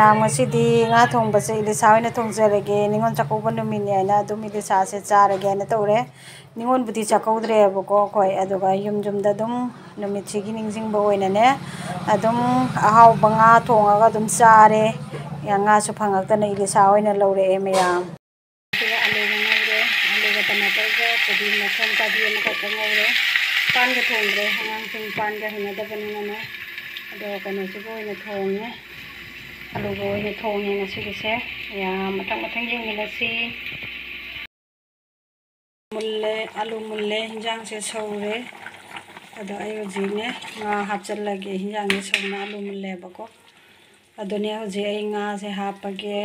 ꯃꯌꯥꯝ ꯉꯁꯤꯗꯤ ꯉꯥ ꯊꯣꯡꯕꯁꯦ ꯏꯂꯤꯁꯥ ꯑꯣꯏꯅ ꯊꯣꯡꯖꯔꯒꯦ ꯅꯤꯉꯣꯜ ꯆꯥꯛꯀꯧꯕ ꯅꯨꯃꯤꯠꯅꯦ ꯍꯥꯏꯅ ꯑꯗꯨꯝ ꯏꯂꯤꯁꯥꯁꯦ ꯆꯥꯔꯒꯦꯅ ꯇꯧꯔꯦ ꯅꯤꯉꯣꯜꯕꯨꯗꯤ ꯆꯥꯛꯀꯧꯗ꯭ꯔꯦꯕꯀꯣ ꯑꯩꯈꯣꯏ ꯑꯗꯨꯒ ꯌꯨꯝꯗ ꯑꯗꯨꯝ ꯅꯨꯃꯤꯠꯁꯤꯒꯤ ꯅꯤꯡꯁꯤꯡꯕ ꯑꯣꯏꯅꯅꯦ ꯑꯗꯨꯝ ꯑꯍꯥꯎꯕ ꯉꯥ ꯊꯣꯡꯉꯒ ꯑꯗꯨꯝ ꯆꯥꯔꯦ ꯉꯥꯁꯨ ꯐꯪꯉꯛꯇꯅ ꯏꯂꯤꯁꯥ ꯑꯣꯏꯅ ꯂꯧꯔꯛꯑꯦ ꯃꯌꯥꯝ ꯑꯂꯨꯒ ꯉꯧꯔꯦ ꯑꯂꯨꯒ ꯇꯃꯥꯇꯔꯒ ꯀꯣꯕꯤ ꯃꯈꯜ ꯀꯥꯕꯤ ꯑꯃꯈꯛꯇ ꯉꯧꯔꯦ ꯄꯥꯟꯒ ꯊꯣꯡꯗ꯭ꯔꯦ ꯑꯉꯥꯡꯁꯤꯡ ꯄꯥꯟꯒ ꯍꯩꯅꯗꯕꯅꯤꯅꯅꯦ ꯑꯗꯣ ꯀꯩꯅꯣꯁꯤꯒ ꯑꯣꯏꯅ ꯊꯣꯡꯉꯦ ꯑꯂꯨꯒ ꯑꯣꯏꯅ ꯊꯣꯡꯉꯦ ꯉꯁꯤꯒꯤꯁꯦ ꯃꯌꯥꯝ ꯃꯊꯪ ꯌꯦꯡꯃꯤꯟꯅꯁꯤ ꯃꯨꯜꯂꯦ ꯑꯂꯨ ꯃꯨꯜꯂꯦ ꯍꯤꯟꯖꯥꯡꯁꯦ ꯁꯧꯔꯦ ꯑꯗꯣ ꯑꯩ ꯍꯧꯖꯤꯛꯅꯦ ꯉꯥ ꯍꯥꯞꯆꯤꯜꯂꯒꯦ ꯍꯤꯟꯖꯥꯡꯁꯦ ꯁꯧꯅ ꯑꯂꯨ ꯃꯨꯜꯂꯦꯕꯀꯣ ꯑꯗꯨꯅꯦ ꯍꯧꯖꯤꯛ ꯑꯩ ꯉꯥꯁꯦ ꯍꯥꯞꯄꯒꯦ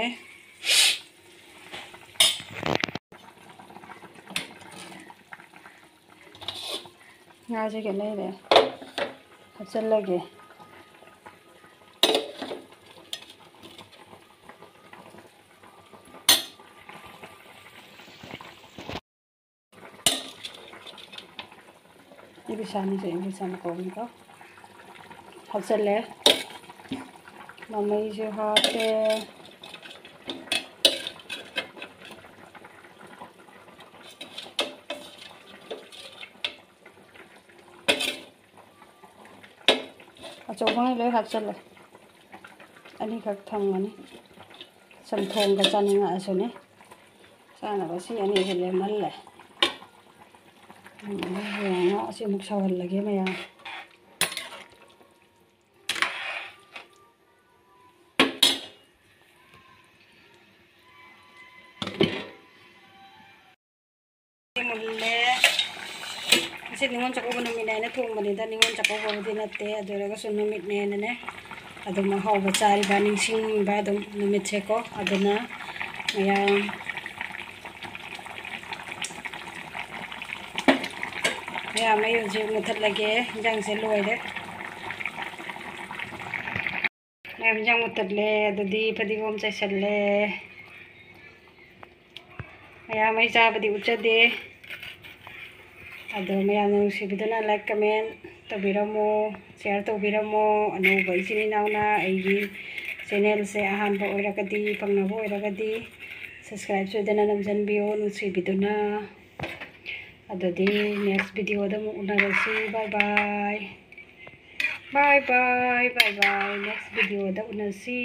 ꯉꯥꯁꯦ ꯂꯩꯔꯦ ꯍꯥꯞꯆꯤꯜꯂꯒꯦ 이리샤는 거니까 합셀래 마무리즈 하게 저번에 내 합셀래 아니 각탕만이 삼통가 짜닝아 아서네 짜나가시 아니 해래 말래 ꯉꯥꯁꯤ ꯑꯃꯨꯛ ꯁꯧꯍꯜꯂꯒꯦ ꯃꯌꯥꯝ ꯃꯨꯜꯂꯦ ꯉꯁꯤ ꯅꯤꯉꯣꯜ ꯆꯥꯛꯀꯧꯕ ꯅꯨꯃꯤꯠꯅꯦ ꯍꯥꯏꯅ ꯊꯣꯡꯕꯅꯤꯗ ꯅꯤꯉꯣꯜ ꯆꯥꯛꯀꯧꯕꯕꯨꯗꯤ ꯅꯠꯇꯦ ꯑꯗꯨ ꯑꯣꯏꯔꯒꯁꯨ ꯅꯨꯃꯤꯠꯅꯦꯅꯅꯦ ꯑꯗꯨꯝ ꯑꯍꯥꯎꯕ ꯆꯥꯔꯤꯕ ꯅꯤꯡꯁꯤꯡꯕ ꯑꯗꯨꯝ ꯅꯨꯃꯤꯠꯁꯦꯀꯣ ꯑꯗꯨꯅ ꯃꯌꯥꯝ ꯑꯩ ꯍꯧꯖꯤꯛ ꯃꯨꯊꯠꯂꯒꯦ ꯍꯤꯟꯖꯥꯡꯁꯦ ꯂꯣꯏꯔꯦ ꯃꯌꯥꯝ ꯍꯤꯟꯖꯥꯡ ꯃꯨꯊꯠꯂꯦ ꯑꯗꯨꯗꯤ ꯐꯗꯤꯒꯣꯝ ꯆꯥꯏꯁꯜꯂꯦ ꯃꯌꯥꯝ ꯑꯩ ꯆꯥꯕꯗꯤ ꯎꯠꯆꯗꯦ ꯑꯗꯣ ꯃꯌꯥꯝꯅ ꯅꯨꯡꯁꯤꯕꯤꯗꯨꯅ ꯂꯥꯏꯛ ꯀꯃꯦꯟ ꯇꯧꯕꯤꯔꯝꯃꯣ ꯁꯤꯌꯔ ꯇꯧꯕꯤꯔꯝꯃꯣ ꯑꯅꯧꯕ ꯏꯆꯤꯟ ꯏꯅꯥꯎꯅ ꯑꯩꯒꯤ ꯆꯦꯅꯦꯜꯁꯦ ꯑꯍꯥꯟꯕ ꯑꯣꯏꯔꯒꯗꯤ ꯐꯪꯅꯕ ꯑꯣꯏꯔꯒꯗꯤ ꯁꯕꯁꯀ꯭ꯔꯥꯏꯕ ꯁꯣꯏꯗꯅ ꯅꯝꯖꯟꯕꯤꯌꯣ ꯅꯨꯡꯁꯤꯕꯤꯗꯨꯅ ꯑꯗꯨꯗꯤ ꯅꯦꯛꯁ ꯚꯤꯗꯤꯑꯣꯗ ꯑꯃꯨꯛ ꯎꯅꯔꯁꯤ ꯕꯥꯏ ꯕꯥꯏ ꯅꯦꯛꯁ ꯚꯤꯗꯤꯑꯣꯗ ꯎꯅꯁꯤ